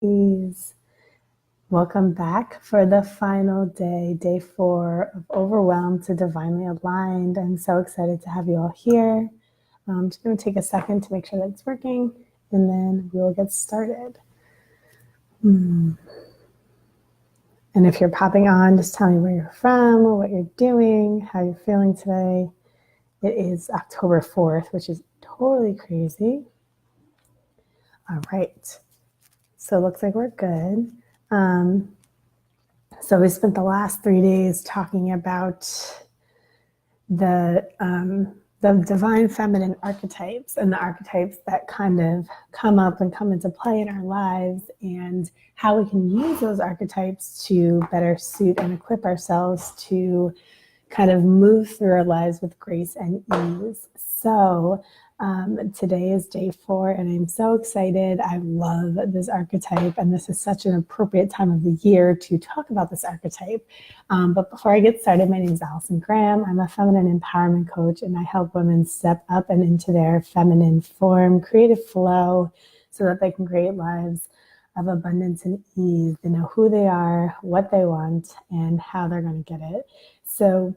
Please. Welcome back for the final day, day 4 of Overwhelmed to Divinely Aligned. I'm so excited to have you all here. I'm just going to take a second to make sure that it's working, and then we will get started. And if you're popping on, just tell me where you're from, or what you're doing, how you're feeling today. It is October 4th, which is totally crazy. All right. So it looks like we're good. So we spent the last 3 days talking about the divine feminine archetypes and the archetypes that kind of come up and come into play in our lives, and how we can use those archetypes to better suit and equip ourselves to kind of move through our lives with grace and ease. So today is day 4, and I'm so excited. I love this archetype, and this is such an appropriate time of the year to talk about this archetype. But before I get started, my name is Allison Graham. I'm a feminine empowerment coach, and I help women step up and into their feminine form, creative flow, so that they can create lives of abundance and ease. They know who they are, what they want, and how they're going to get it. So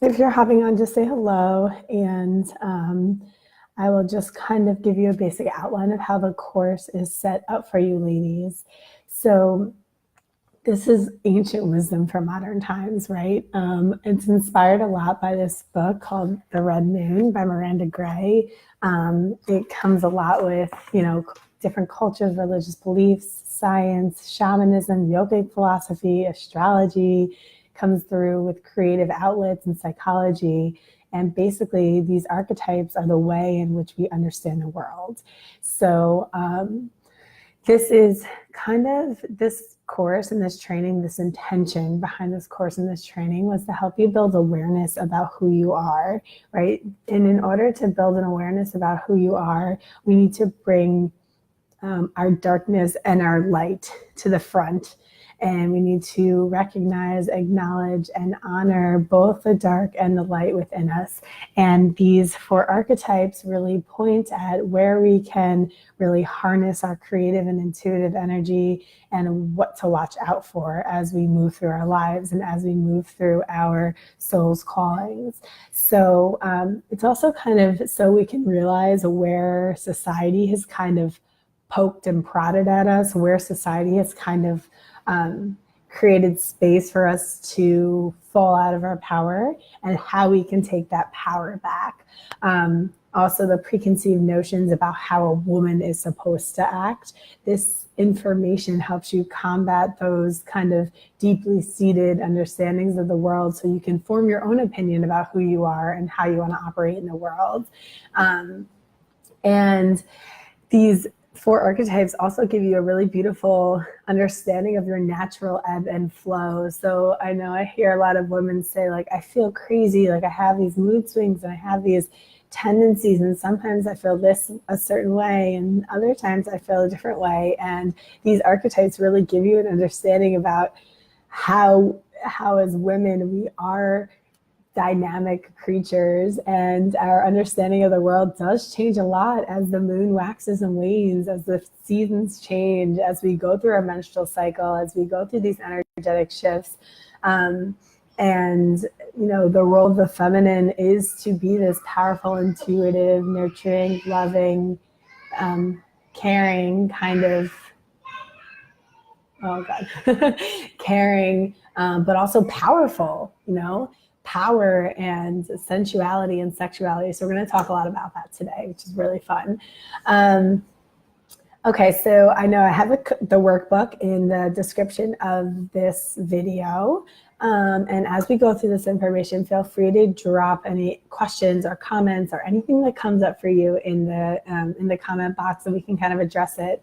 if you're hopping on, just say hello, and I will just kind of give you a basic outline of how the course is set up for you ladies. So this is ancient wisdom for modern times, right? It's inspired a lot by this book called The Red Moon by Miranda Gray. It comes a lot with, different cultures, religious beliefs, science, shamanism, yogic philosophy, astrology, comes through with creative outlets and psychology. And basically, these archetypes are the way in which we understand the world. So this is kind of this course and this training, this intention behind this course and this training was to help you build awareness about who you are, right? And in order to build an awareness about who you are, we need to bring our darkness and our light to the front. And we need to recognize, acknowledge, and honor both the dark and the light within us. And these 4 archetypes really point at where we can really harness our creative and intuitive energy, and what to watch out for as we move through our lives and as we move through our soul's callings. So it's also kind of so we can realize where society has kind of poked and prodded at us, where society has kind of created space for us to fall out of our power, and how we can take that power back. Also, the preconceived notions about how a woman is supposed to act. This information helps you combat those kind of deeply seated understandings of the world, so you can form your own opinion about who you are and how you want to operate in the world. And these 4 archetypes also give you a really beautiful understanding of your natural ebb and flow. So I know I hear a lot of women say, like, I feel crazy, like I have these mood swings and I have these tendencies, and sometimes I feel this a certain way and other times I feel a different way. And these archetypes really give you an understanding about how as women we are dynamic creatures, and our understanding of the world does change a lot as the moon waxes and wanes, as the seasons change, as we go through our menstrual cycle, as we go through these energetic shifts. And the role of the feminine is to be this powerful, intuitive, nurturing, loving, caring kind of, caring, but also powerful, power and sensuality and sexuality. So we're going to talk a lot about that today, which is really fun. Okay, so I know I have the workbook in the description of this video. And as we go through this information, feel free to drop any questions or comments or anything that comes up for you in the comment box, so we can kind of address it.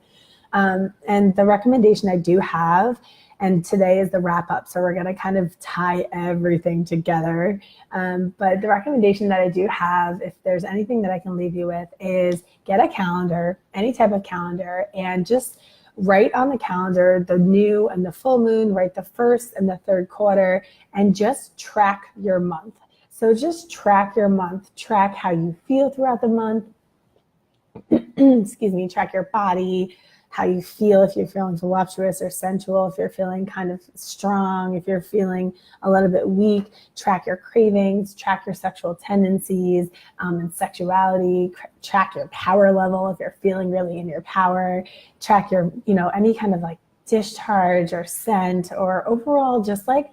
And the recommendation I do have, and today is the wrap up, so we're going to kind of tie everything together. But the recommendation that I do have, if there's anything that I can leave you with, is get a calendar, any type of calendar, and just write on the calendar the new and the full moon, write the first and the third quarter, and just track your month. So just track your month, track how you feel throughout the month, excuse me, track your body, how you feel, if you're feeling voluptuous or sensual, if you're feeling kind of strong, if you're feeling a little bit weak. Track your cravings, track your sexual tendencies and sexuality, track your power level if you're feeling really in your power, track your, any kind of like discharge or scent, or overall just like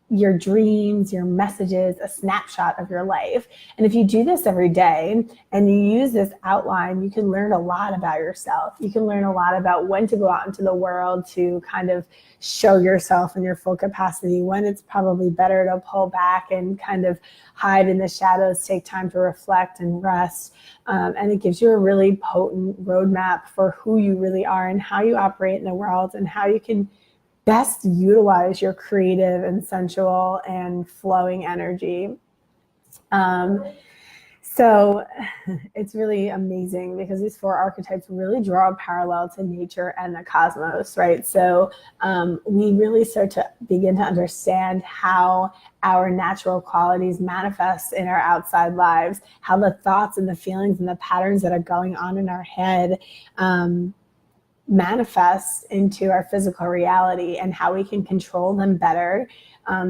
your dreams, your messages, a snapshot of your life. And if you do this every day and you use this outline, you can learn a lot about yourself. You can learn a lot about when to go out into the world to kind of show yourself in your full capacity, when it's probably better to pull back and kind of hide in the shadows, take time to reflect and rest. And it gives you a really potent roadmap for who you really are and how you operate in the world, and how you can best utilize your creative and sensual and flowing energy. So it's really amazing because these 4 archetypes really draw a parallel to nature and the cosmos, right? So we really start to begin to understand how our natural qualities manifest in our outside lives, how the thoughts and the feelings and the patterns that are going on in our head manifest into our physical reality, and how we can control them better,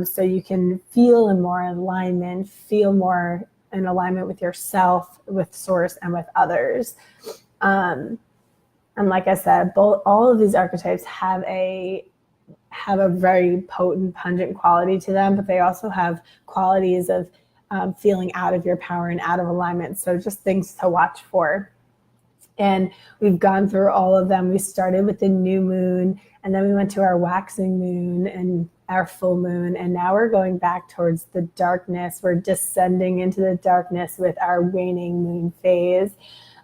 so you can feel in more alignment, feel more in alignment with yourself, with source, and with others. And like I said, all of these archetypes have a very potent, pungent quality to them, but they also have qualities of feeling out of your power and out of alignment. So just things to watch for. And we've gone through all of them. We started with the new moon, and then we went to our waxing moon and our full moon. And now we're going back towards the darkness. We're descending into the darkness with our waning moon phase.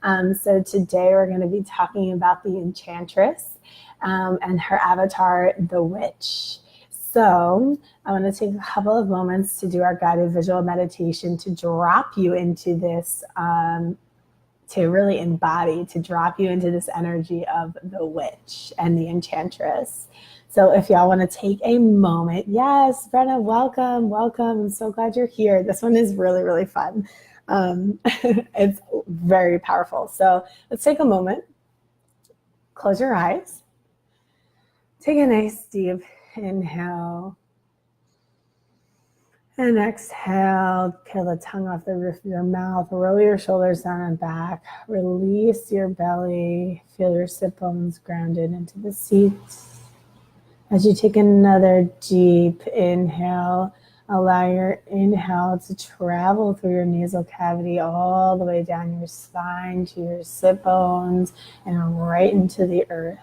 So today we're going to be talking about the Enchantress and her avatar, the Witch. So I want to take a couple of moments to do our guided visual meditation to drop you into this to really embody, to drop you into this energy of the witch and the enchantress. So if y'all want to take a moment, yes, Brenna, welcome. I'm so glad you're here. This one is really, really fun. It's very powerful. So let's take a moment, close your eyes, take a nice deep inhale. And exhale, peel the tongue off the roof of your mouth, roll your shoulders down and back, release your belly, feel your sit bones grounded into the seat. As you take another deep inhale, allow your inhale to travel through your nasal cavity all the way down your spine to your sit bones and right into the earth.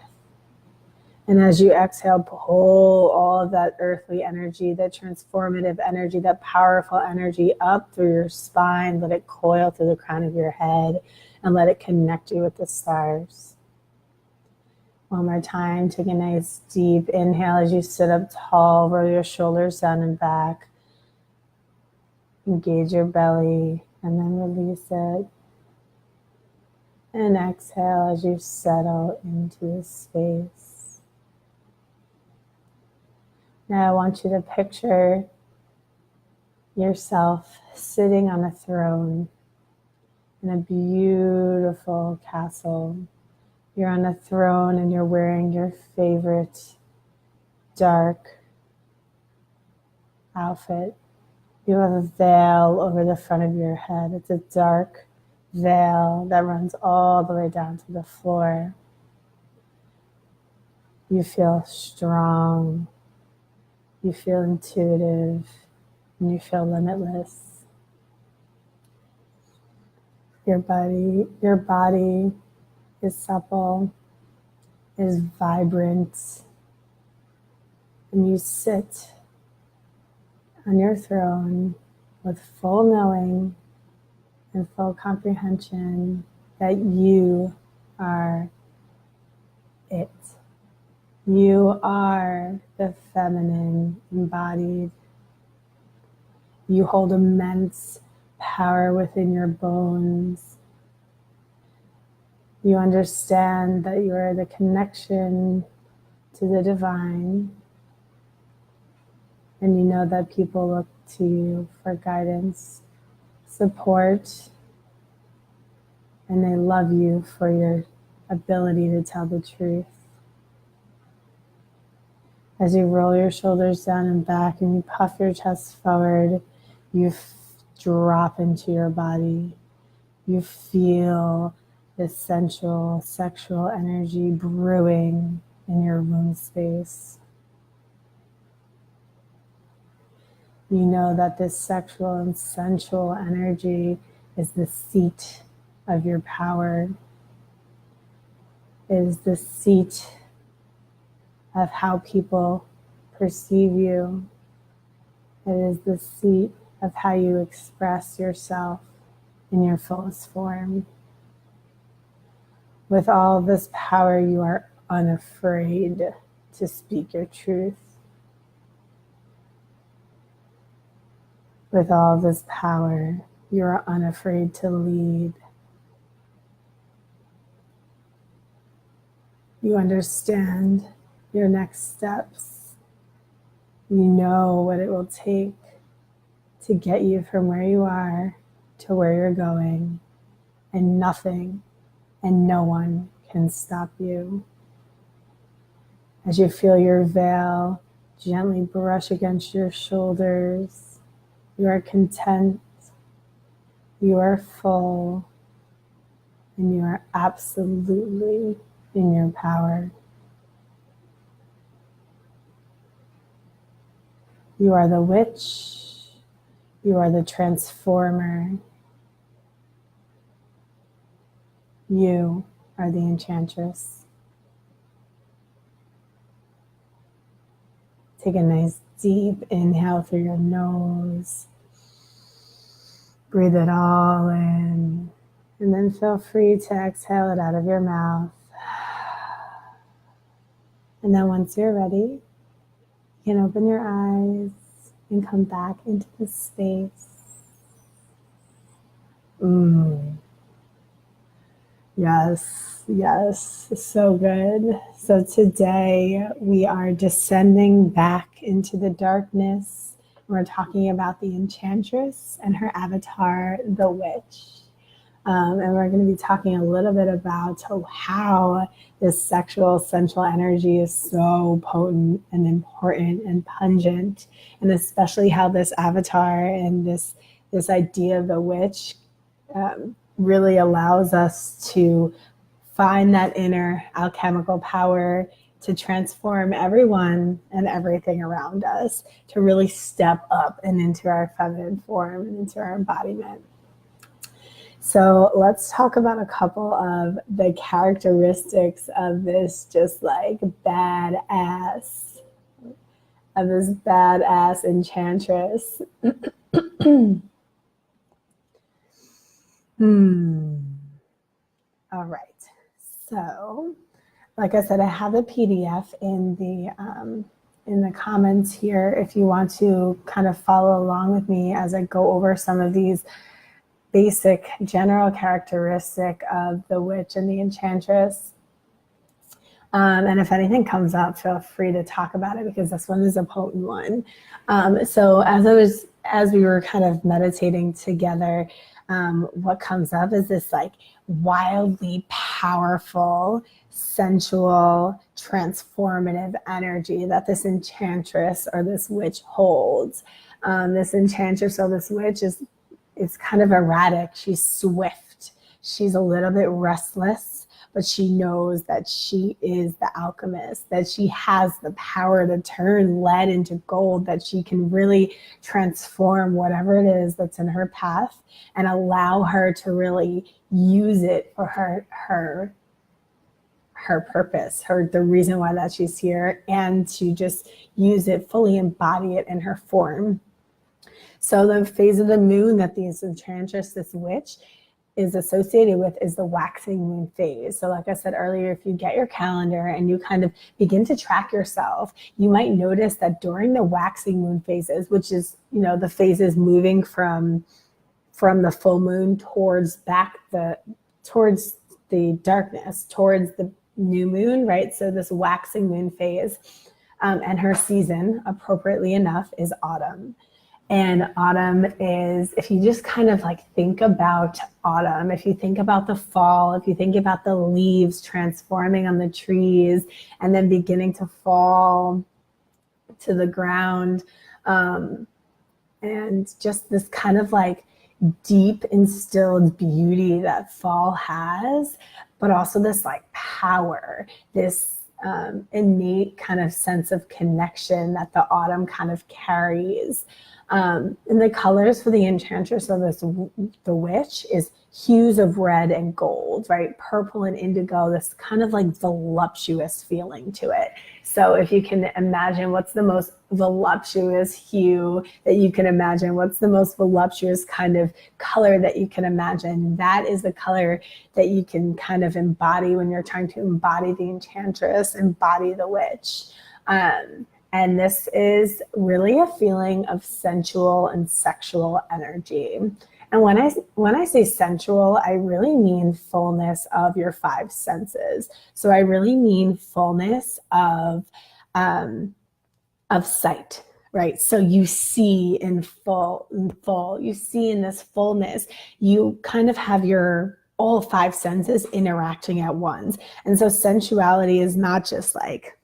And as you exhale, pull all of that earthly energy, that transformative energy, that powerful energy up through your spine. Let it coil through the crown of your head and let it connect you with the stars. One more time, take a nice deep inhale as you sit up tall, roll your shoulders down and back. Engage your belly and then release it. And exhale as you settle into the space. Now I want you to picture yourself sitting on a throne in a beautiful castle. You're on a throne and you're wearing your favorite dark outfit. You have a veil over the front of your head. It's a dark veil that runs all the way down to the floor. You feel strong. You feel intuitive, and you feel limitless. Your body is supple, is vibrant, and you sit on your throne with full knowing and full comprehension that you are it. You are the feminine embodied. You hold immense power within your bones. You understand that you are the connection to the divine. And you know that people look to you for guidance, support, and they love you for your ability to tell the truth. As you roll your shoulders down and back and you puff your chest forward, you drop into your body. You feel this sensual, sexual energy brewing in your womb space. You know that this sexual and sensual energy is the seat of your power. It is the seat of how people perceive you. It is the seat of how you express yourself in your fullest form. With all this power, you are unafraid to speak your truth. With all this power, you are unafraid to lead. You understand your next steps. You know what it will take to get you from where you are to where you're going, and nothing and no one can stop you. As you feel your veil gently brush against your shoulders, you are content, you are full, and you are absolutely in your power. You are the witch, you are the transformer, you are the enchantress. Take a nice deep inhale through your nose. Breathe it all in, and then feel free to exhale it out of your mouth. And then once you're ready, you can open your eyes and come back into the space. Yes, so good. So today we are descending back into the darkness. We're talking about the Enchantress and her avatar, the Witch. And we're going to be talking a little bit about how this sexual, sensual energy is so potent and important and pungent, and especially how this avatar and this idea of the witch really allows us to find that inner alchemical power to transform everyone and everything around us, to really step up and into our feminine form and into our embodiment. So let's talk about a couple of the characteristics of this just like badass enchantress. All right. So, like I said, I have a PDF in the comments here if you want to kind of follow along with me as I go over some of these basic general characteristic of the witch and the enchantress. And if anything comes up, feel free to talk about it, because this one is a potent one. So as we were kind of meditating together, what comes up is this like wildly powerful, sensual, transformative energy that this enchantress or this witch holds. This enchantress or this witch is kind of erratic. She's swift. She's a little bit restless, but she knows that she is the alchemist, that she has the power to turn lead into gold, that she can really transform whatever it is that's in her path and allow her to really use it for her purpose, the reason why that she's here, and to just use it, fully embody it in her form. So the phase of the moon that this enchantress, this witch, is associated with is the waxing moon phase. So like I said earlier, if you get your calendar and you kind of begin to track yourself, you might notice that during the waxing moon phases, which is, the phases moving from the full moon towards the darkness, towards the new moon, right? So this waxing moon phase, and her season, appropriately enough, is autumn. And autumn is, if you just kind of like think about autumn, if you think about the fall, if you think about the leaves transforming on the trees and then beginning to fall to the ground, and just this kind of like deep instilled beauty that fall has, but also this like power, this innate kind of sense of connection that the autumn kind of carries. And the colors for the Enchantress of the Witch is hues of red and gold, right? Purple and indigo, this kind of like voluptuous feeling to it. So if you can imagine what's the most voluptuous hue that you can imagine, what's the most voluptuous kind of color that you can imagine, that is the color that you can kind of embody when you're trying to embody the Enchantress, embody the witch. And this is really a feeling of sensual and sexual energy. And when I say sensual, I really mean fullness of your five senses. So I really mean fullness of sight, right? So you see in full, you see in this fullness, you kind of have your all five senses interacting at once. And so sensuality is not just like,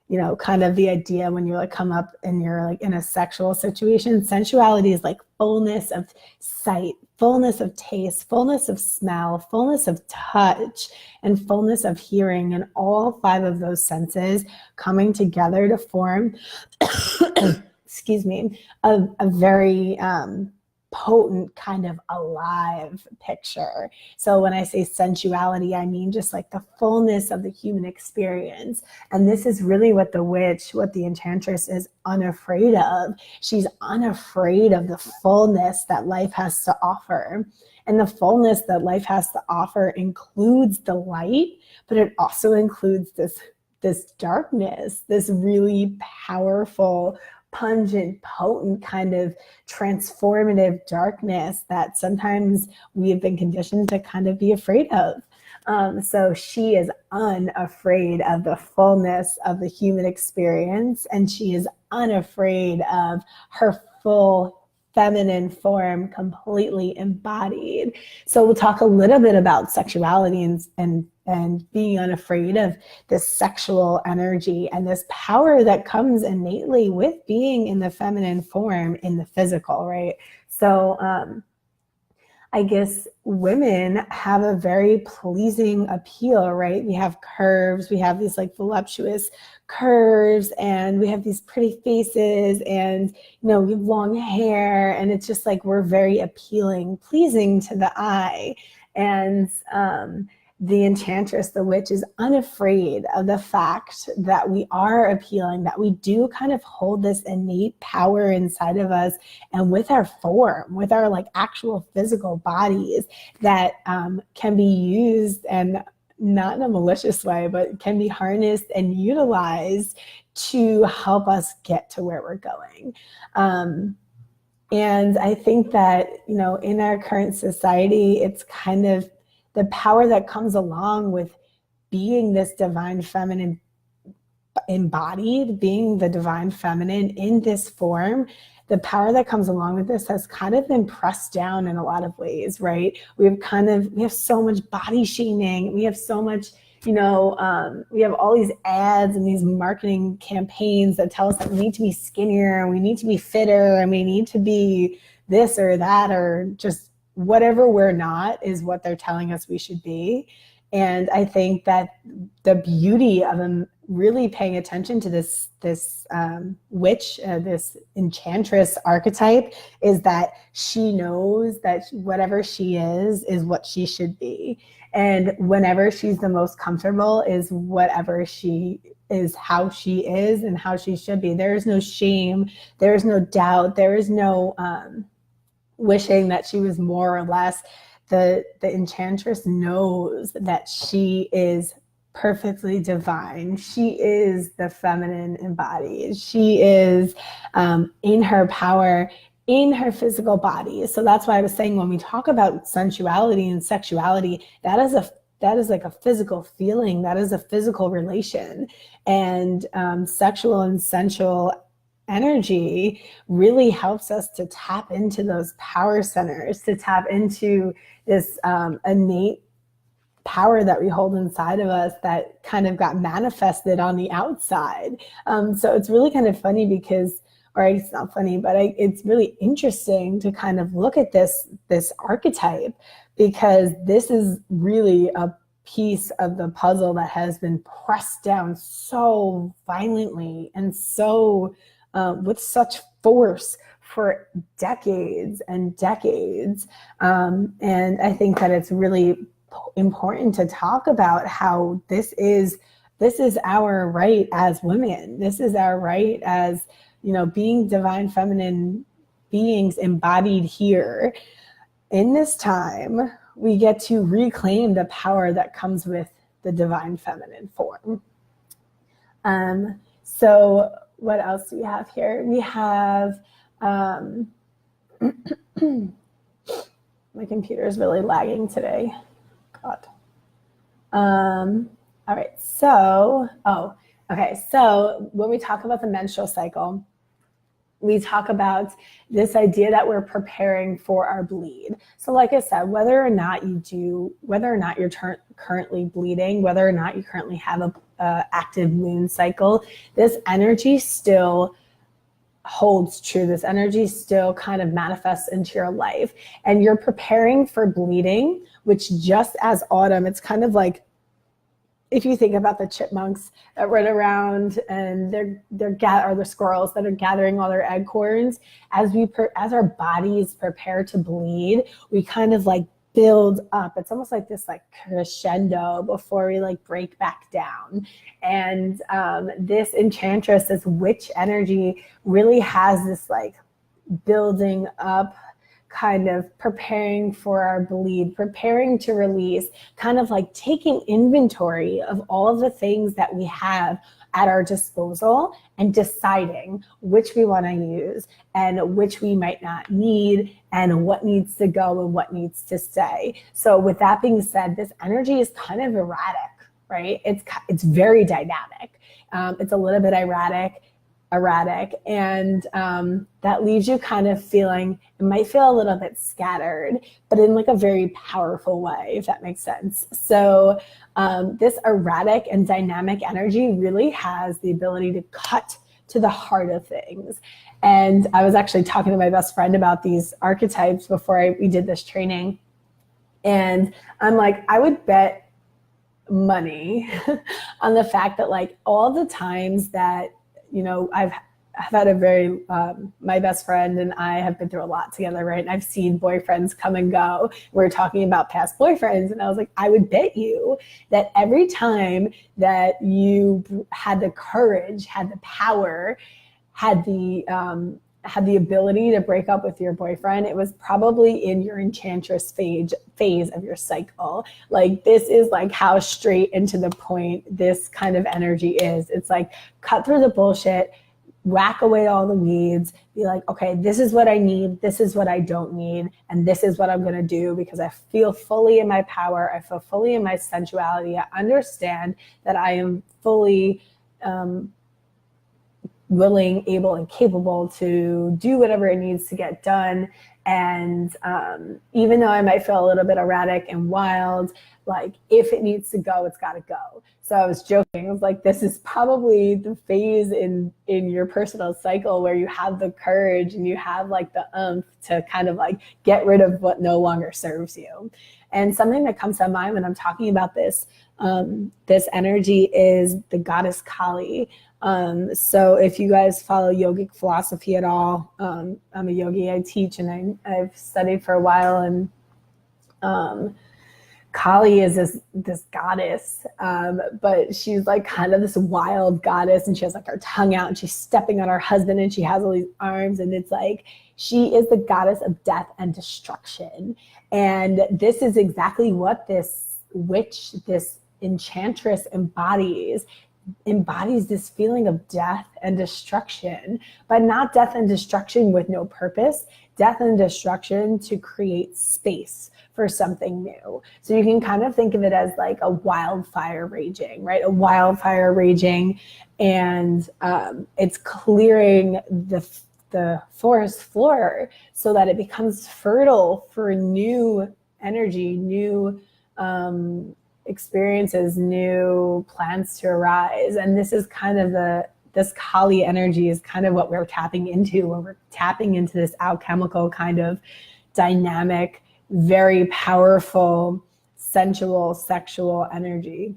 you know, kind of the idea when you like come up and you're like in a sexual situation. Sensuality is like fullness of sight, fullness of taste, fullness of smell, fullness of touch, and fullness of hearing, and all five of those senses coming together to form, excuse me, a very potent kind of alive picture. So when I say sensuality, I mean just like the fullness of the human experience. And this is really what the witch, what the Enchantress is unafraid of. She's unafraid of the fullness that life has to offer. And the fullness that life has to offer includes the light, but it also includes this darkness, this really powerful, pungent, potent kind of transformative darkness that sometimes we have been conditioned to kind of be afraid of. So she is unafraid of the fullness of the human experience, and she is unafraid of her full feminine form completely embodied. So we'll talk a little bit about sexuality and being unafraid of this sexual energy and this power that comes innately with being in the feminine form in the physical, right? So I guess women have a very pleasing appeal, right? We have curves, we have these like voluptuous curves, and we have these pretty faces, and you know, we have long hair, and it's just like we're very appealing, pleasing to the eye. And the Enchantress, the witch, is unafraid of the fact that we are appealing, that we do kind of hold this innate power inside of us, and with our form, with our like actual physical bodies that can be used, and not in a malicious way, but can be harnessed and utilized to help us get to where we're going. And I think that, you know, in our current society, it's kind of the power that comes along with being this divine feminine embodied, being the divine feminine in this form, the power that comes along with this has kind of been pressed down in a lot of ways, right? We have so much body shaming. We have so much, you know, we have all these ads and these marketing campaigns that tell us that we need to be skinnier, and we need to be fitter, and we need to be this or that, or just whatever we're not is what they're telling us we should be. And I think that the beauty of them really paying attention to this witch, this Enchantress archetype, is that she knows that whatever she is what she should be. And whenever she's the most comfortable is whatever she is, how she is and how she should be. There is no shame. There is no doubt. There is no wishing that she was more or less. The Enchantress knows that she is perfectly divine. She is the feminine embodied. She is in her power, in her physical body. So that's why I was saying, when we talk about sensuality and sexuality, that is like a physical feeling. That is a physical relation. And sexual and sensual energy really helps us to tap into those power centers, to tap into this innate power that we hold inside of us that kind of got manifested on the outside. So it's really kind of funny because, or it's not funny, but it's really interesting to kind of look at this archetype, because this is really a piece of the puzzle that has been pressed down so violently and so with such force for decades and decades. And I think that it's really important to talk about how this is our right as women. This is our right as, being divine feminine beings embodied here. In this time, we get to reclaim the power that comes with the divine feminine form. So what else do we have here? We have, my computer is really lagging today. God. All right. So when we talk about the menstrual cycle, we talk about this idea that we're preparing for our bleed. So like I said, whether or not you're currently bleeding, whether or not you currently have a active moon cycle, this energy still holds true. This energy still kind of manifests into your life, and you're preparing for bleeding, which just as autumn, it's kind of like, if you think about the chipmunks that run around and or the squirrels that are gathering all their acorns, as our bodies prepare to bleed, we kind of like build up. It's almost like this like crescendo before we like break back down. And this enchantress, this witch energy really has this like building up, kind of preparing for our bleed, preparing to release, kind of like taking inventory of all of the things that we have at our disposal and deciding which we want to use and which we might not need, and what needs to go and what needs to stay. So with that being said, this energy is kind of erratic, right? It's very dynamic. It's a little bit erratic, and that leaves you kind of feeling, it might feel a little bit scattered, but in like a very powerful way, if that makes sense. So this erratic and dynamic energy really has the ability to cut to the heart of things. And I was actually talking to my best friend about these archetypes before we did this training, and I'm like, I would bet money on the fact that like all the times that I've had a very, my best friend and I have been through a lot together, right? And I've seen boyfriends come and go. We're talking about past boyfriends, and I was like, I would bet you that every time that you had the courage, had the power, had the ability to break up with your boyfriend, it was probably in your enchantress phase of your cycle. Like, this is like how straight and to the point this kind of energy is. It's like, cut through the bullshit, whack away all the weeds, be like, okay, this is what I need, this is what I don't need, and this is what I'm gonna do because I feel fully in my power, I feel fully in my sensuality, I understand that I am fully willing, able, and capable to do whatever it needs to get done. And even though I might feel a little bit erratic and wild, like if it needs to go, it's got to go. So I was joking. I was like, this is probably the phase in your personal cycle where you have the courage and you have like the oomph to kind of like get rid of what no longer serves you. And something that comes to mind when I'm talking about this energy is the goddess Kali. So if you guys follow yogic philosophy at all, I'm a yogi, I teach, and I've studied for a while, and Kali is this goddess, but she's like kind of this wild goddess, and she has like her tongue out, and she's stepping on her husband, and she has all these arms, and it's like she is the goddess of death and destruction. And this is exactly what this witch, this enchantress embodies this feeling of death and destruction, but not death and destruction with no purpose. death and destruction to create space for something new. So you can kind of think of it as like a wildfire raging, right? A wildfire raging, and it's clearing the forest floor so that it becomes fertile for new energy, new experiences, new plants to arise. And this is kind of this Kali energy is kind of what we're tapping into when we're tapping into this alchemical kind of dynamic, very powerful, sensual, sexual energy.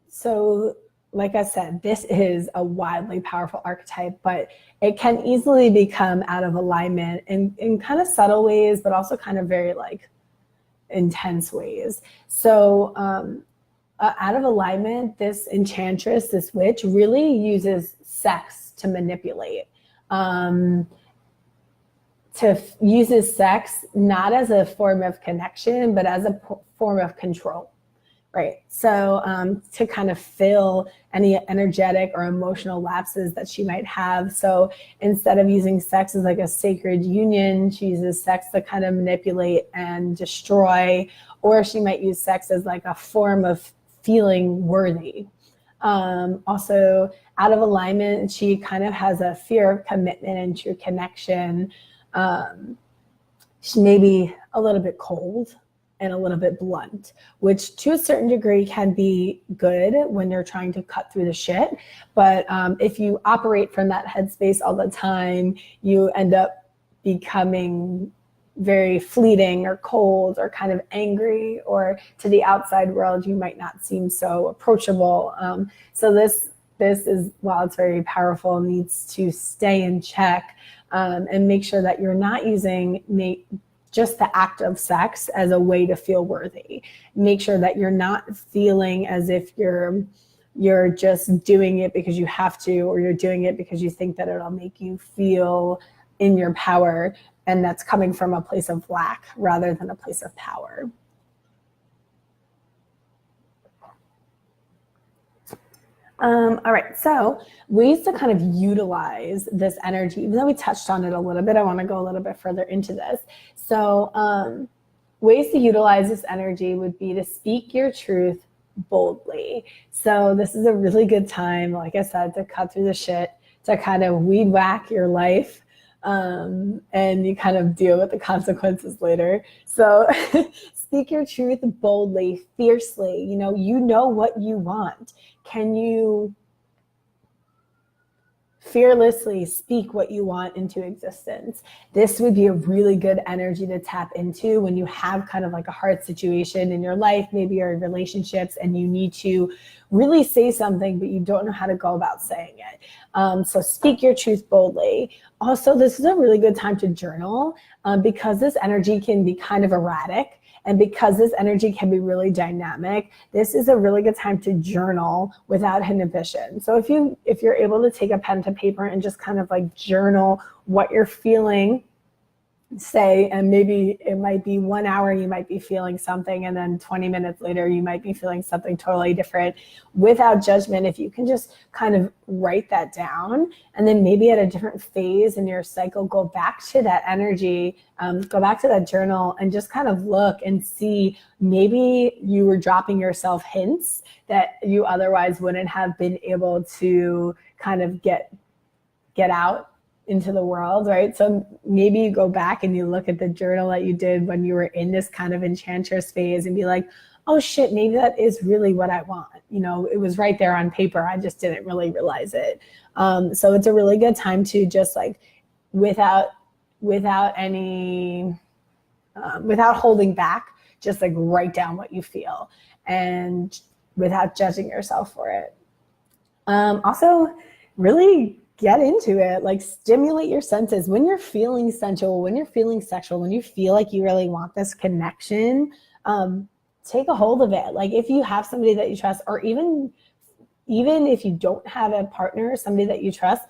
So like I said, this is a wildly powerful archetype, but it can easily become out of alignment in kind of subtle ways, but also kind of very like intense ways. So out of alignment, this enchantress, this witch, really uses sex to manipulate. Uses sex not as a form of connection, but as a form of control, right? So to kind of fill any energetic or emotional lapses that she might have. So instead of using sex as like a sacred union, she uses sex to kind of manipulate and destroy, or she might use sex as like a form of feeling worthy. Also, out of alignment, she kind of has a fear of commitment and true connection. She may be a little bit cold and a little bit blunt, which to a certain degree can be good when you're trying to cut through the shit. But if you operate from that headspace all the time, you end up becoming very fleeting or cold or kind of angry, or to the outside world, you might not seem so approachable. So this is, while it's very powerful, needs to stay in check and make sure that you're not using just the act of sex as a way to feel worthy. Make sure that you're not feeling as if you're just doing it because you have to, or you're doing it because you think that it'll make you feel in your power, and that's coming from a place of lack rather than a place of power. All right, so ways to kind of utilize this energy, even though we touched on it a little bit, I want to go a little bit further into this. So ways to utilize this energy would be to speak your truth boldly. So this is a really good time, like I said, to cut through the shit, to kind of weed whack your life, and you kind of deal with the consequences later. So speak your truth boldly, fiercely. You know what you want. Can you fearlessly speak what you want into existence? This would be a really good energy to tap into when you have kind of like a hard situation in your life, maybe you're in relationships and you need to really say something, but you don't know how to go about saying it. So speak your truth boldly. Also, this is a really good time to journal because this energy can be kind of erratic. And because this energy can be really dynamic, this is a really good time to journal without inhibition. So if you're able to take a pen to paper and just kind of like journal what you're feeling, say, and maybe it might be 1 hour you might be feeling something, and then 20 minutes later you might be feeling something totally different, without judgment. If you can just kind of write that down, and then maybe at a different phase in your cycle, go back to that energy, go back to that journal and just kind of look and see, maybe you were dropping yourself hints that you otherwise wouldn't have been able to kind of get out into the world, right? So maybe you go back and you look at the journal that you did when you were in this kind of enchantress phase and be like, oh shit, maybe that is really what I want. It was right there on paper. I just didn't really realize it. So it's a really good time to just like, without holding back, just like write down what you feel and without judging yourself for it. Also, really get into it, like stimulate your senses. When you're feeling sensual, when you're feeling sexual, when you feel like you really want this connection, take a hold of it. Like if you have somebody that you trust, or even if you don't have a partner, somebody that you trust,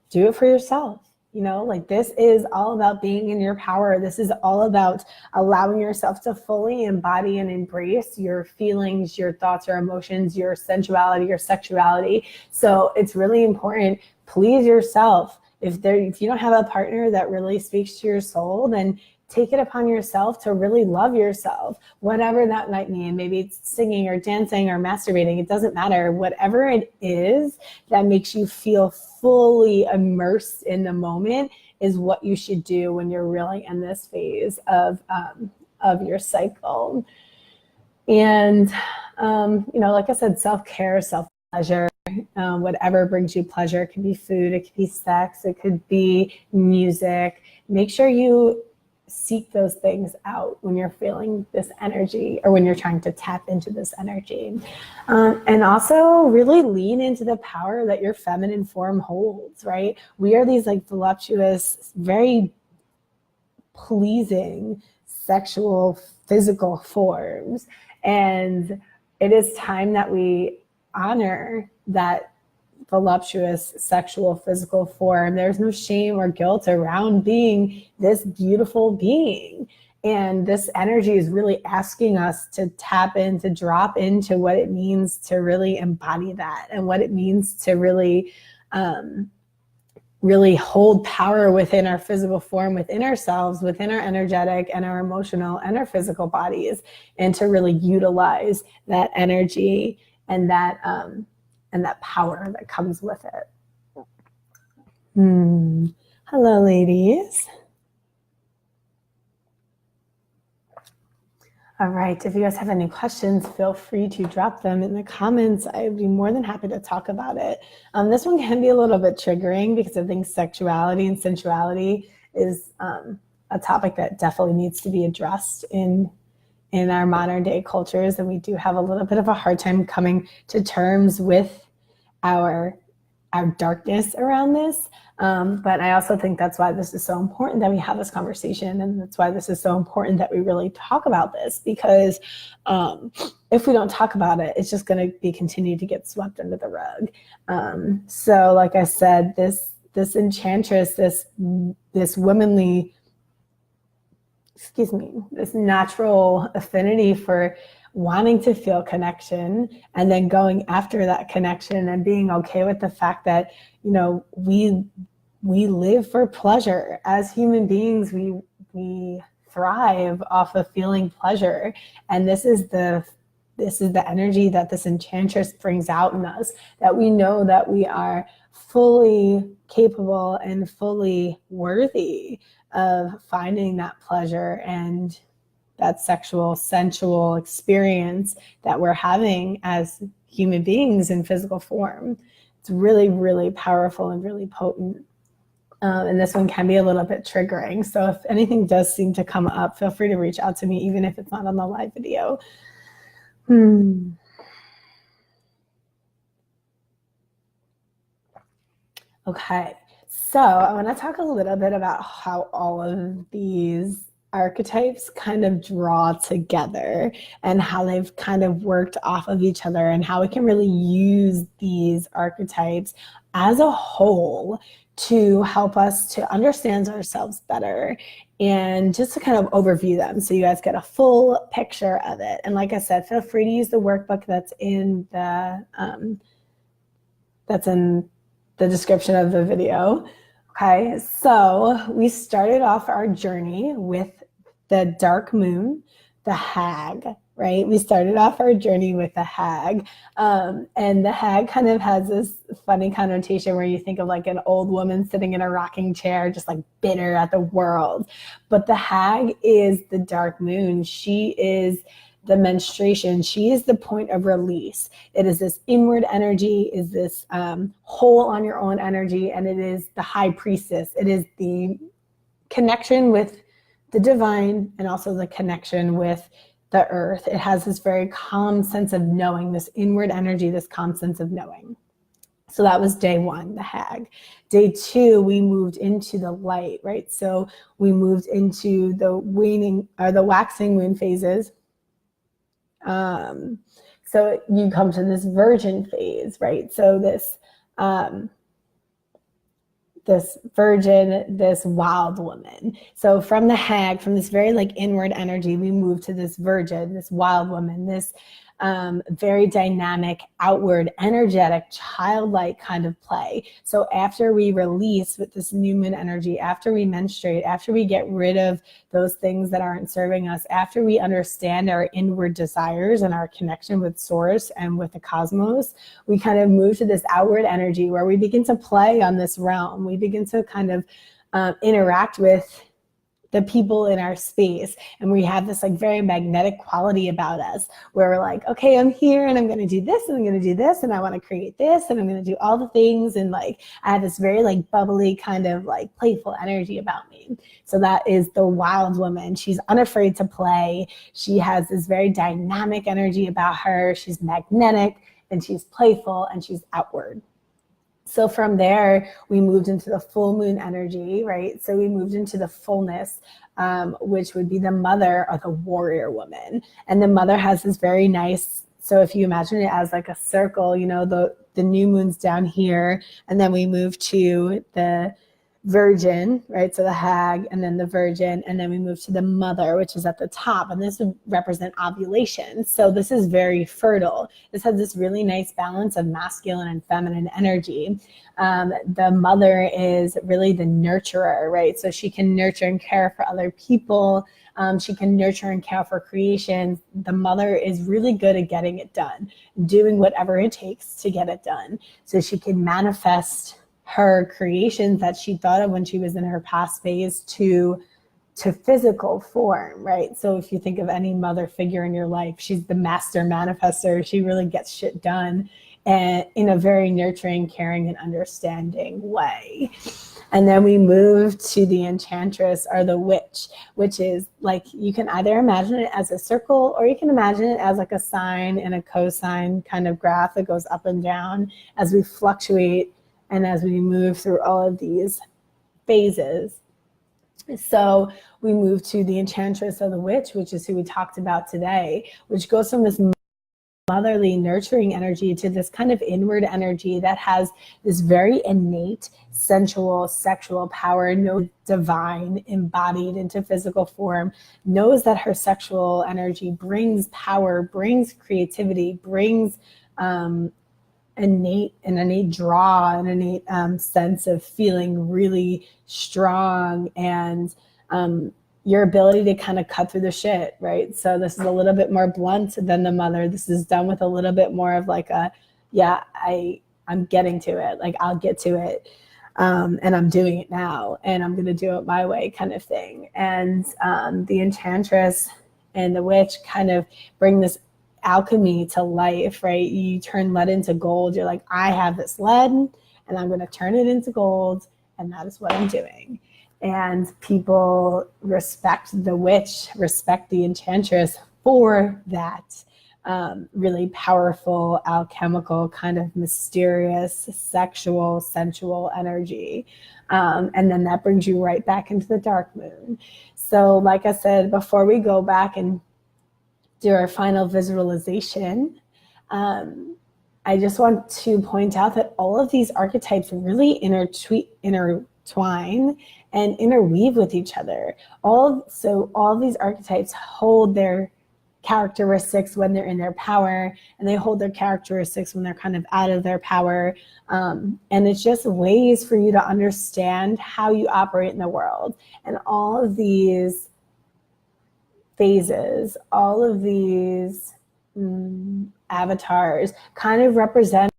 do it for yourself. Like this is all about being in your power. This is all about allowing yourself to fully embody and embrace your feelings, your thoughts, your emotions, your sensuality, your sexuality. So it's really important. Please yourself. If you don't have a partner that really speaks to your soul, then take it upon yourself to really love yourself, whatever that might mean. Maybe it's singing or dancing or masturbating. It doesn't matter. Whatever it is that makes you feel fully immersed in the moment is what you should do when you're really in this phase of your cycle. And, like I said, self-care, self-pleasure, whatever brings you pleasure. It could be food, it could be sex, it could be music. Make sure you seek those things out when you're feeling this energy or when you're trying to tap into this energy. And also really lean into the power that your feminine form holds, right? We are these like voluptuous, very pleasing, sexual, physical forms. And it is time that we honor that voluptuous, sexual, physical form. There's no shame or guilt around being this beautiful being. And this energy is really asking us to tap in, to drop into what it means to really embody that, and what it means to really, really hold power within our physical form, within ourselves, within our energetic and our emotional and our physical bodies, and to really utilize that energy and that power that comes with it. Hello, ladies. All right, if you guys have any questions, feel free to drop them in the comments. I'd be more than happy to talk about it. This one can be a little bit triggering because I think sexuality and sensuality is a topic that definitely needs to be addressed in our modern day cultures. And we do have a little bit of a hard time coming to terms with our darkness around this. But I also think that's why this is so important that we have this conversation. And that's why this is so important that we really talk about this, because if we don't talk about it, it's just going to be continued to get swept under the rug. So like I said, this enchantress, this womanly, this natural affinity for wanting to feel connection, and then going after that connection and being okay with the fact that, we live for pleasure. As human beings, we thrive off of feeling pleasure. And this is the energy that this enchantress brings out in us, that we know that we are fully capable and fully worthy of finding that pleasure and that sexual, sensual experience that we're having as human beings in physical form. It's really, really powerful and really potent. And this one can be a little bit triggering. So if anything does seem to come up, feel free to reach out to me, even if it's not on the live video. Okay, so I want to talk a little bit about how all of these archetypes kind of draw together and how they've kind of worked off of each other, and how we can really use these archetypes as a whole to help us to understand ourselves better, and just to kind of overview them so you guys get a full picture of it. And like I said, feel free to use the workbook that's in the description of the video. Okay, so we started off our journey with the dark moon, the hag, right? We started off our journey with the hag. And the hag kind of has this funny connotation where you think of like an old woman sitting in a rocking chair, just like bitter at the world. But the hag is the dark moon. She is the menstruation. She is the point of release. It is this inward energy, is this whole on your own energy, and it is the high priestess. It is the connection with the divine and also the connection with the earth. It has this very calm sense of knowing, this inward energy, this calm sense of knowing. So that was day one, the hag. Day two, we moved into the light, right? So we moved into the waning or the waxing moon phases. So you come to this virgin phase, right? So this virgin, this wild woman. So from the hag, from this very like inward energy, we move to this virgin, this wild woman, this very dynamic, outward, energetic, childlike kind of play. So after we release with this new moon energy, after we menstruate, after we get rid of those things that aren't serving us, after we understand our inward desires and our connection with source and with the cosmos, we kind of move to this outward energy where we begin to play on this realm. We begin to kind of interact with the people in our space, and we have this like very magnetic quality about us where we're like, okay, I'm here and I'm going to do this and I'm going to do this and I want to create this and I'm going to do all the things, and like I have this very like bubbly kind of like playful energy about me. So that is the wild woman. She's unafraid to play. She has this very dynamic energy about her. She's magnetic and she's playful and she's outward. So from there, we moved into the full moon energy, right? So we moved into the fullness, which would be the mother or the warrior woman. And the mother has this very nice, so if you imagine it as like a circle, you know, the new moon's down here, and then we move to the virgin, right? So the hag, and then the virgin, and then we move to the mother, which is at the top, and this would represent ovulation. So this is very fertile. This has this really nice balance of masculine and feminine energy. The mother is really the nurturer, right? So she can nurture and care for other people. She can nurture and care for creation. The mother is really good at getting it done, doing whatever it takes to get it done. So she can manifest her creations that she thought of when she was in her past phase to physical form, right? So if you think of any mother figure in your life, she's the master manifester. She really gets shit done, and in a very nurturing, caring, and understanding way. And then we move to the Enchantress or the Witch, which is like, you can either imagine it as a circle or you can imagine it as like a sine and a cosine kind of graph that goes up and down as we fluctuate and as we move through all of these phases. So we move to the Enchantress of the Witch, which is who we talked about today, which goes from this motherly, nurturing energy to this kind of inward energy that has this very innate, sensual, sexual power, knows divine, embodied into physical form, knows that her sexual energy brings power, brings creativity, brings innate draw, an innate sense of feeling really strong, and your ability to kind of cut through the shit, right? So this is a little bit more blunt than the mother. This is done with a little bit more of like a, yeah, I'm getting to it. Like I'll get to it. And I'm doing it now and I'm going to do it my way kind of thing. And the Enchantress and the Witch kind of bring this alchemy to life, right? You turn lead into gold. You're like, I have this lead and I'm going to turn it into gold. And that is what I'm doing. And people respect the witch, respect the enchantress for that really powerful, alchemical, kind of mysterious, sexual, sensual energy. And then that brings you right back into the dark moon. So like I said, before we go back and do our final visualization, I just want to point out that all of these archetypes really intertwine and interweave with each other. So all these archetypes hold their characteristics when they're in their power, and they hold their characteristics when they're kind of out of their power. And it's just ways for you to understand how you operate in the world. And all of these phases, all of these avatars kind of represent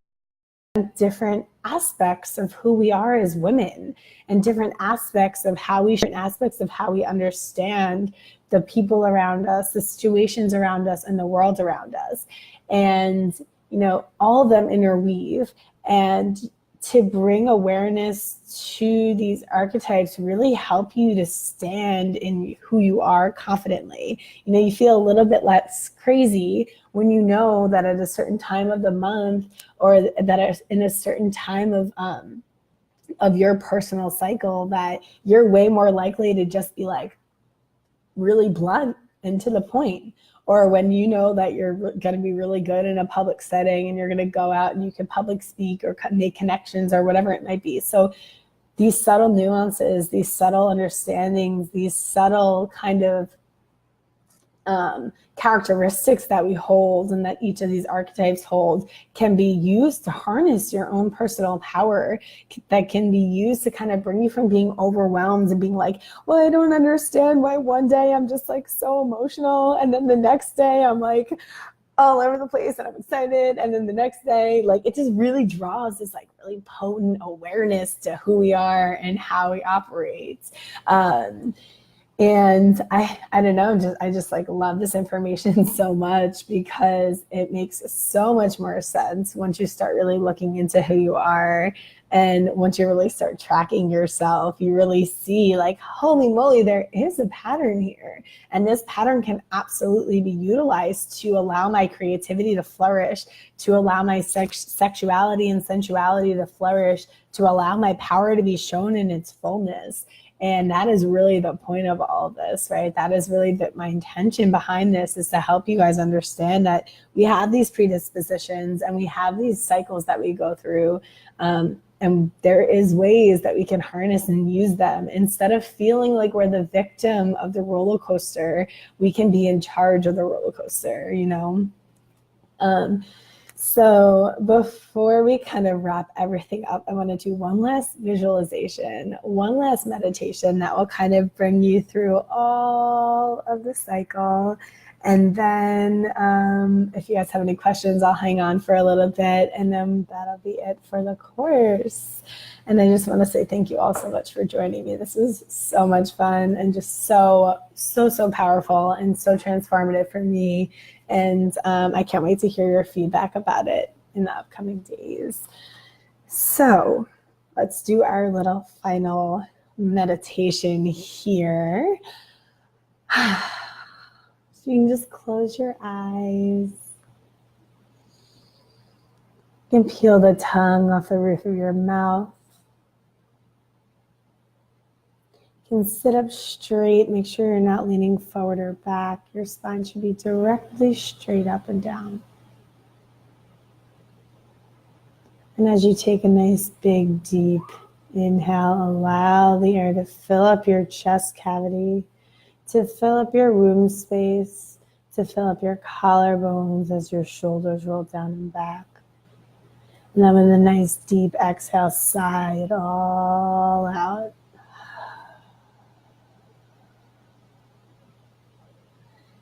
different aspects of who we are as women, and different aspects of how we understand the people around us, the situations around us, and the world around us. And, you know, all of them interweave. And to bring awareness to these archetypes really help you to stand in who you are confidently. You know, you feel a little bit less crazy when you know that at a certain time of the month, or that in a certain time of your personal cycle, that you're way more likely to just be like really blunt and to the point. Or when you know that you're going to be really good in a public setting and you're going to go out and you can public speak or make connections or whatever it might be. So these subtle nuances, these subtle understandings, these subtle kind of characteristics that we hold and that each of these archetypes hold can be used to harness your own personal power, that can be used to kind of bring you from being overwhelmed and being like, well, I don't understand why one day I'm just like so emotional, and then the next day I'm like all over the place and I'm excited, and then the next day, like, it just really draws this like really potent awareness to who we are and how we operate. And I don't know, I just like love this information so much, because it makes so much more sense once you start really looking into who you are. And once you really start tracking yourself, you really see like, holy moly, there is a pattern here. And this pattern can absolutely be utilized to allow my creativity to flourish, to allow my sexuality and sensuality to flourish, to allow my power to be shown in its fullness. And that is really the point of all of this, right? That is really my intention behind this, is to help you guys understand that we have these predispositions and we have these cycles that we go through. And there is ways that we can harness and use them. Instead of feeling like we're the victim of the roller coaster, we can be in charge of the roller coaster, you know? So before we kind of wrap everything up, I want to do one last visualization, one last meditation that will kind of bring you through all of the cycle. And then if you guys have any questions, I'll hang on for a little bit, and then that'll be it for the course. And I just want to say thank you all so much for joining me. This is so much fun and just so powerful and so transformative for me. And I can't wait to hear your feedback about it in the upcoming days. So let's do our little final meditation here. So you can just close your eyes. You can peel the tongue off the roof of your mouth. You can sit up straight. Make sure you're not leaning forward or back. Your spine should be directly straight up and down. And as you take a nice big deep inhale, allow the air to fill up your chest cavity, to fill up your womb space, to fill up your collarbones as your shoulders roll down and back. And then with a nice deep exhale, sigh it all out.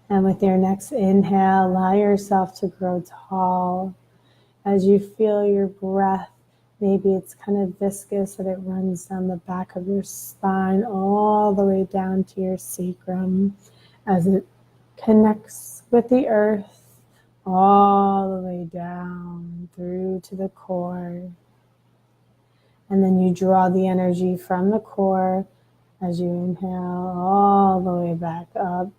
And with your next inhale, allow yourself to grow tall. As you feel your breath, maybe it's kind of viscous and it runs down the back of your spine all the way down to your sacrum as it connects with the earth all the way down through to the core. And then you draw the energy from the core as you inhale all the way back up,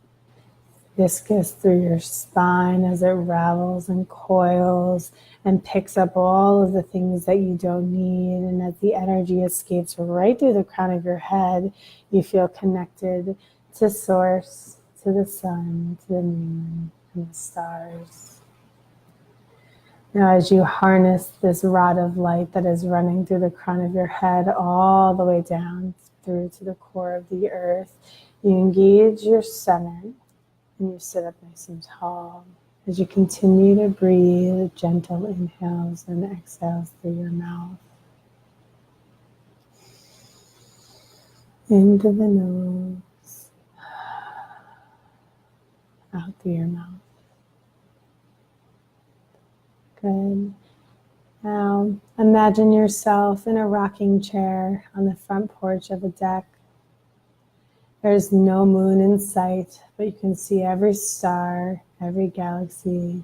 viscous through your spine as it ravels and coils and picks up all of the things that you don't need. And as the energy escapes right through the crown of your head, you feel connected to Source, to the sun, to the moon, and the stars. Now, as you harness this rod of light that is running through the crown of your head all the way down through to the core of the earth, you engage your center and you sit up nice and tall as you continue to breathe gentle inhales and exhales through your mouth. Into the nose, out through your mouth. Good. Now, imagine yourself in a rocking chair on the front porch of a deck. There's no moon in sight, but you can see every star, every galaxy.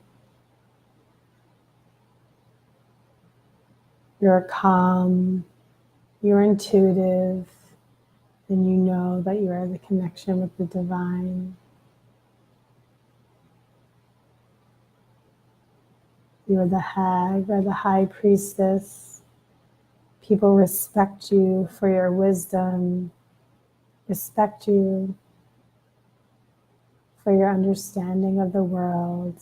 You're calm, you're intuitive, and you know that you are the connection with the divine. You are the hag or the high priestess. People respect you for your wisdom, respect you for your understanding of the world,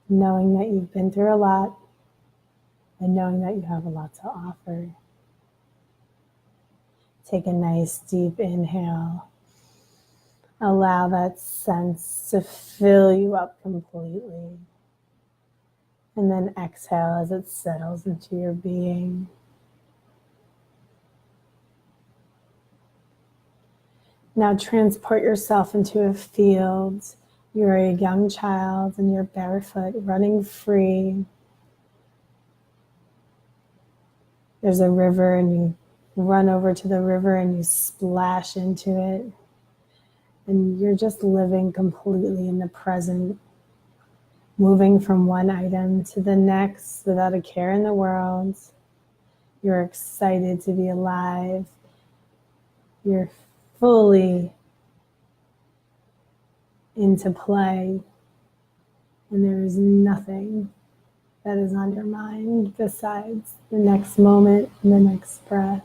knowing that you've been through a lot and knowing that you have a lot to offer. Take a nice deep inhale. Allow that sense to fill you up completely. And then exhale as it settles into your being. Now transport yourself into a field. You're a young child and you're barefoot, running free. There's a river and you run over to the river and you splash into it. And you're just living completely in the present, moving from one item to the next without a care in the world. You're excited to be alive. You're fully into play. And there is nothing that is on your mind besides the next moment and the next breath.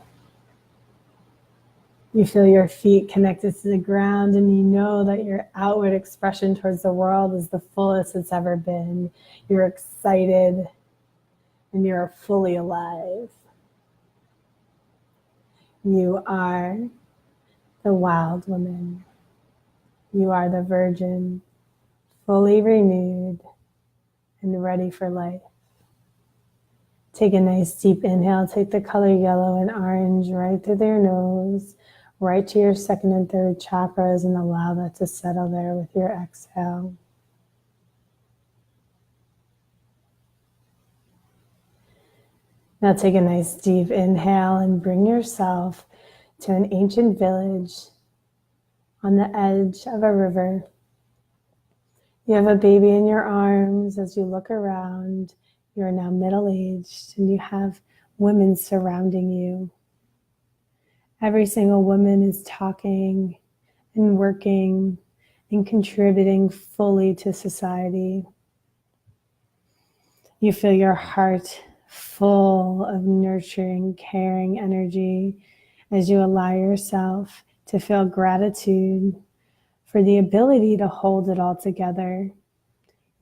You feel your feet connected to the ground and you know that your outward expression towards the world is the fullest it's ever been. You're excited and you're fully alive. You are the wild woman. You are the virgin, fully renewed and ready for life. Take a nice deep inhale. Take the color yellow and orange right through your nose, right to your second and third chakras, and allow that to settle there with your exhale. Now take a nice deep inhale and bring yourself to an ancient village on the edge of a river. You have a baby in your arms. As you look around, you are now middle-aged and you have women surrounding you. Every single woman is talking and working and contributing fully to society. You feel your heart full of nurturing, caring energy as you allow yourself to feel gratitude for the ability to hold it all together.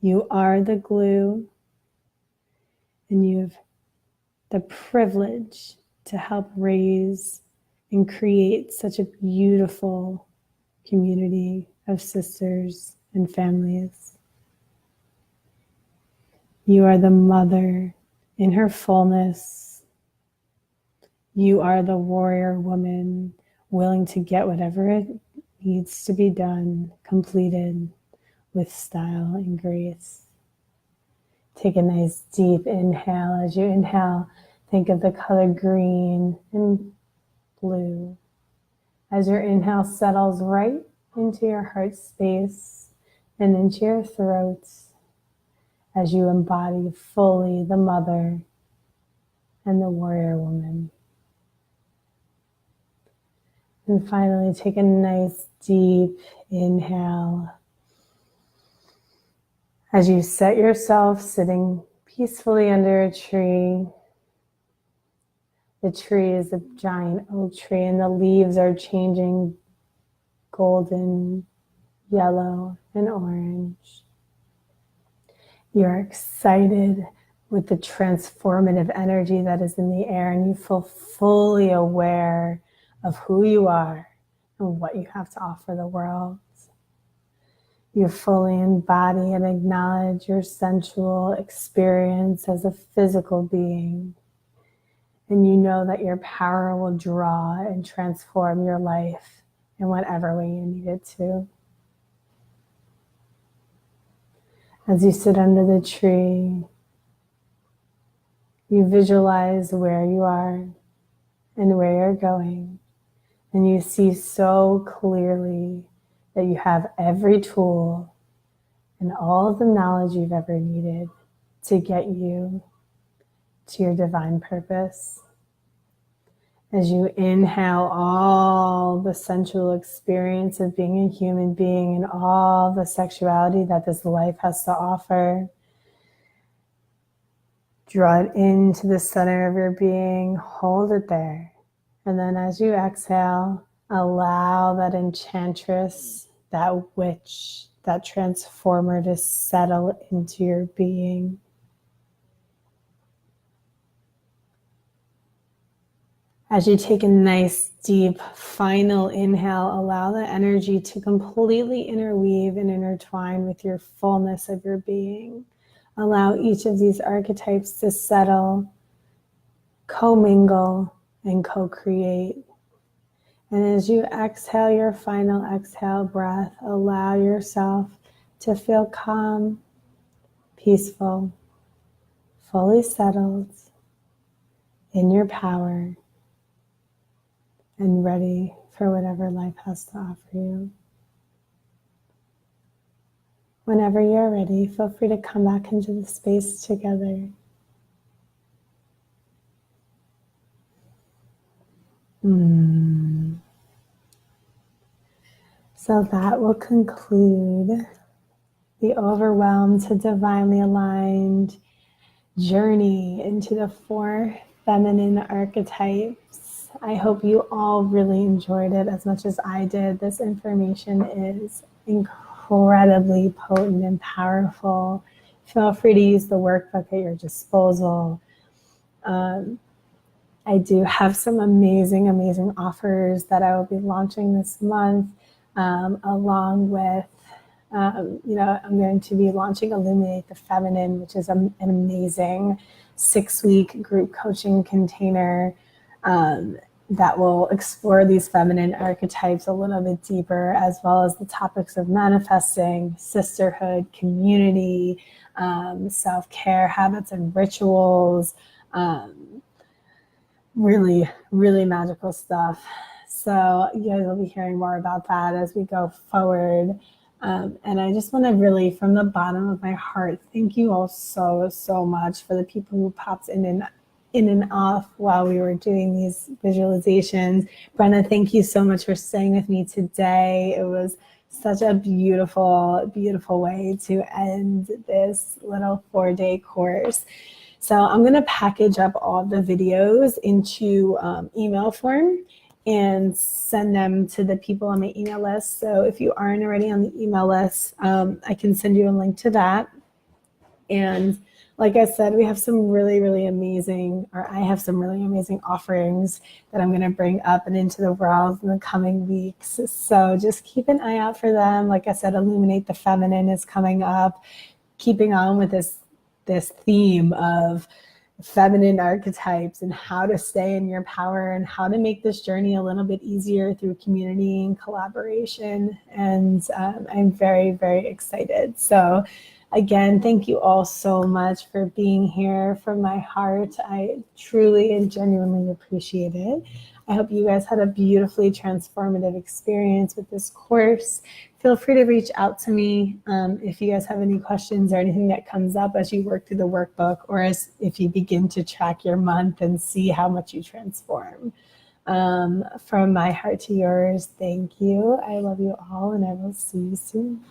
You are the glue, and you have the privilege to help raise and create such a beautiful community of sisters and families. You are the mother in her fullness. You are the warrior woman willing to get whatever it needs to be done, completed with style and grace. Take a nice deep inhale. As you inhale, think of the color green and blue. As your inhale settles right into your heart space and into your throat, as you embody fully the mother and the warrior woman. And finally, take a nice deep inhale as you set yourself sitting peacefully under a tree. The tree is a giant oak tree and the leaves are changing golden, yellow, and orange. You're excited with the transformative energy that is in the air, and you feel fully aware of who you are and what you have to offer the world. You fully embody and acknowledge your sensual experience as a physical being. And you know that your power will draw and transform your life in whatever way you need it to. As you sit under the tree, you visualize where you are and where you're going. And you see so clearly that you have every tool and all of the knowledge you've ever needed to get you to your divine purpose. As you inhale all the sensual experience of being a human being and all the sexuality that this life has to offer, draw it into the center of your being, hold it there. And then as you exhale, allow that enchantress, that witch, that transformer to settle into your being. As you take a nice, deep, final inhale, allow the energy to completely interweave and intertwine with your fullness of your being. Allow each of these archetypes to settle, commingle, and co-create. And as you exhale your final exhale breath, allow yourself to feel calm, peaceful, fully settled in your power, and ready for whatever life has to offer you. Whenever you're ready, feel free to come back into the space together. So that will conclude the overwhelmed to divinely aligned journey into the 4 feminine archetypes. I hope you all really enjoyed it as much as I did. This information is incredibly potent and powerful. Feel free to use the workbook at your disposal. I do have some amazing offers that I will be launching this month, along with I'm going to be launching Illuminate the Feminine, which is an amazing 6-week group coaching container that will explore these feminine archetypes a little bit deeper, as well as the topics of manifesting, sisterhood, community, self-care, habits and rituals, really magical stuff. So you guys will be hearing more about that as we go forward. And I just want to really, from the bottom of my heart, thank you all so much for the people who popped in and off while we were doing these visualizations. Brenna, thank you so much for staying with me today. It was such a beautiful way to end this little 4-day course. So I'm going to package up all the videos into email form and send them to the people on my email list. So if you aren't already on the email list, I can send you a link to that. And like I said, we have some really amazing, or I have some really amazing offerings that I'm going to bring up and into the world in the coming weeks. So just keep an eye out for them. Like I said, Illuminate the Feminine is coming up, keeping on with this theme of feminine archetypes and how to stay in your power and how to make this journey a little bit easier through community and collaboration. And I'm very excited. So again, thank you all so much for being here. From my heart, I truly and genuinely appreciate it. I hope you guys had a beautifully transformative experience with this course. Feel free to reach out to me if you guys have any questions or anything that comes up as you work through the workbook, or as if you begin to track your month and see how much you transform. From my heart to yours, thank you. I love you all, and I will see you soon.